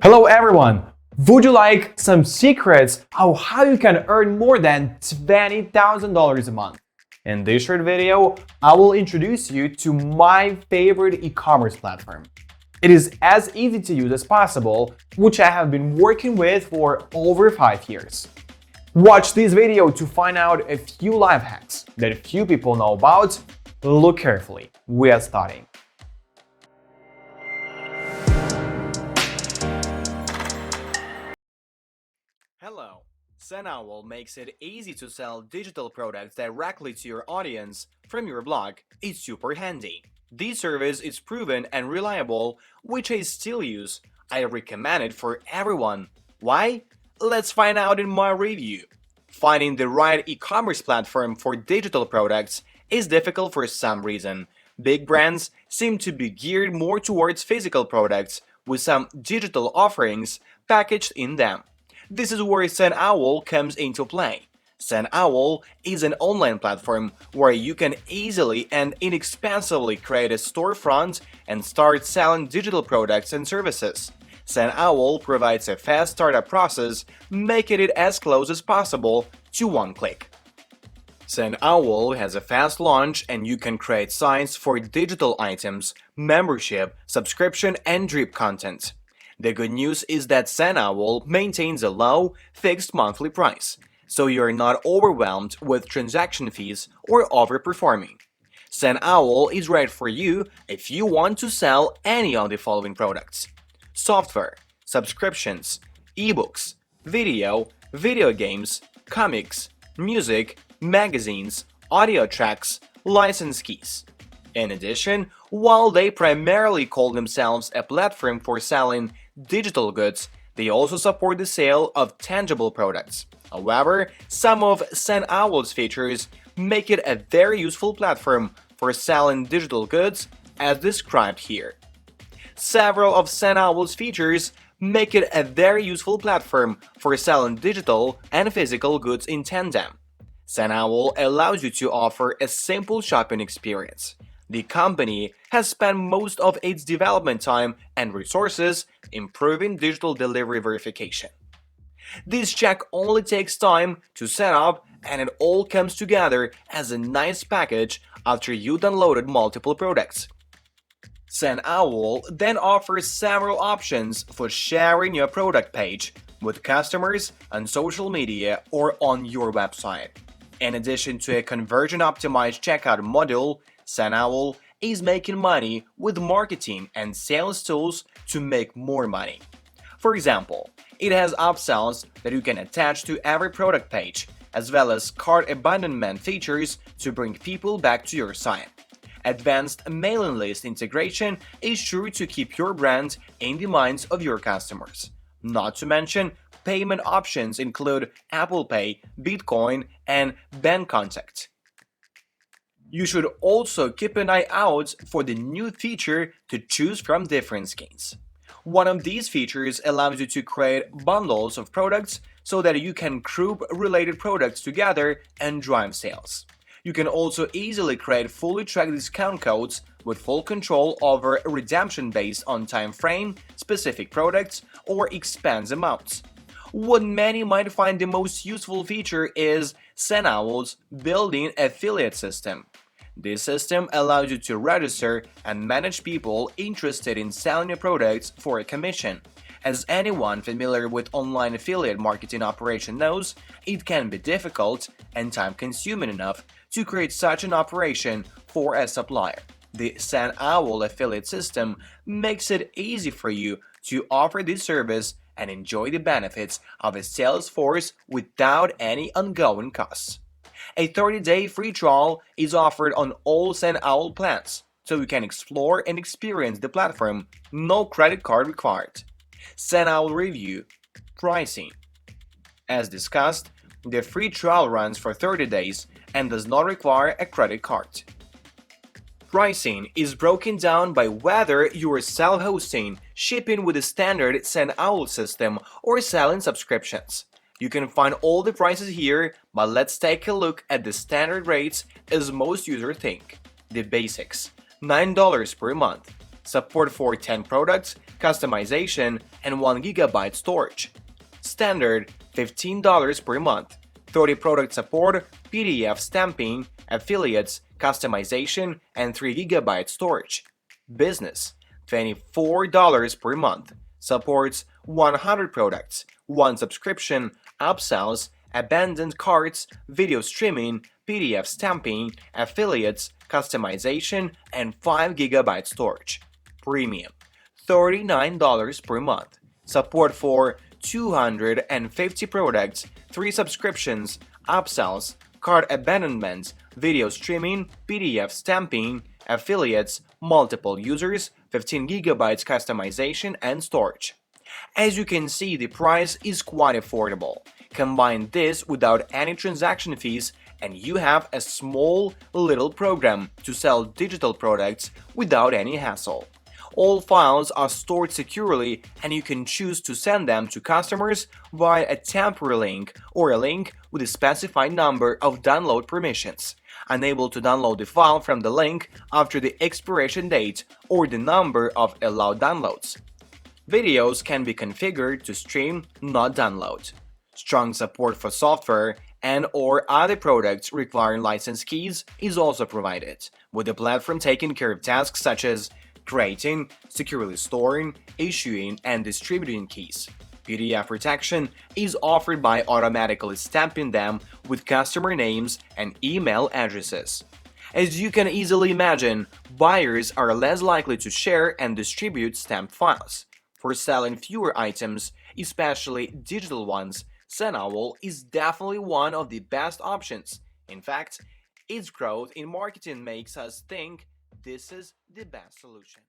Hello everyone! Would you like some secrets of how you can earn more than $20,000 a month? In this short video, I will introduce you to my favorite e-commerce platform. It is as easy to use as possible, which I have been working with for over 5 years. Watch this video to find out a few life hacks that few people know about. Look carefully, we are starting. Hello! Senowell makes it easy to sell digital products directly to your audience from your blog. It's super handy. This service is proven and reliable, which I still use. I recommend it for everyone. Why? Let's find out in my review. Finding the right e-commerce platform for digital products is difficult for some reason. Big brands seem to be geared more towards physical products, with some digital offerings packaged in them. This is where SendOwl comes into play. SendOwl is an online platform where you can easily and inexpensively create a storefront and start selling digital products and services. SendOwl provides a fast startup process, making it as close as possible to one click. SendOwl has a fast launch, and you can create sites for digital items, membership, subscription, and drip content. The good news is that SendOwl maintains a low, fixed monthly price, so you're not overwhelmed with transaction fees or overperforming. SendOwl is right for you if you want to sell any of the following products: software, subscriptions, ebooks, video games, comics, music, magazines, audio tracks, license keys. In addition, while they primarily call themselves a platform for selling digital goods, they also support the sale of tangible products. However, some of SendOwl's features make it a very useful platform for selling digital goods, as described here. Several of SendOwl's features make it a very useful platform for selling digital and physical goods in tandem. SendOwl allows you to offer a simple shopping experience. The company has spent most of its development time and resources improving digital delivery verification. This check only takes time to set up, and it all comes together as a nice package after you downloaded multiple products. SendOwl then offers several options for sharing your product page with customers on social media or on your website. In addition to a conversion-optimized checkout module, SendOwl is making money with marketing and sales tools to make more money. For example, it has upsells that you can attach to every product page, as well as cart abandonment features to bring people back to your site. Advanced mailing list integration is sure to keep your brand in the minds of your customers. Not to mention, payment options include Apple Pay, Bitcoin, and bank contact. You should also keep an eye out for the new feature to choose from different skins. One of these features allows you to create bundles of products so that you can group related products together and drive sales. You can also easily create fully tracked discount codes with full control over redemption based on time frame, specific products, or expense amounts. What many might find the most useful feature is SendOwl's built-in affiliate system. This system allows you to register and manage people interested in selling your products for a commission. As anyone familiar with online affiliate marketing operation knows, it can be difficult and time-consuming enough to create such an operation for a supplier. The SendOwl affiliate system makes it easy for you to offer this service and enjoy the benefits of a sales force without any ongoing costs. A 30-day free trial is offered on all SendOwl plans, so you can explore and experience the platform, no credit card required. SendOwl review. Pricing. As discussed, the free trial runs for 30 days and does not require a credit card. Pricing is broken down by whether you are self-hosting, shipping with a standard SendOwl system, or selling subscriptions. You can find all the prices here, but let's take a look at the standard rates as most users think. The basics: $9 per month. support for 10 products, customization, and 1 GB storage. Standard $15 per month, 30 product support, PDF stamping, affiliates, customization, and 3 GB storage. Business $24 per month, supports 100 products, 1 subscription, upsells, abandoned carts, video streaming, PDF stamping, affiliates, customization, and 5 GB storage. Premium $39 per month, support for 250 products, 3 subscriptions, upsells, cart abandonments, video streaming, PDF stamping, affiliates, multiple users, 15 GB customization and storage. As you can see, the price is quite affordable. Combine this without any transaction fees and you have a small little program to sell digital products without any hassle. All files are stored securely and you can choose to send them to customers via a temporary link or a link with a specified number of download permissions. Unable to download the file from the link after the expiration date or the number of allowed downloads. Videos can be configured to stream, not download. Strong support for software and/or other products requiring license keys is also provided, with the platform taking care of tasks such as creating, securely storing, issuing, and distributing keys. PDF protection is offered by automatically stamping them with customer names and email addresses. As you can easily imagine, buyers are less likely to share and distribute stamped files. For selling fewer items, especially digital ones, Senowell is definitely one of the best options. In fact, its growth in marketing makes us think this is the best solution.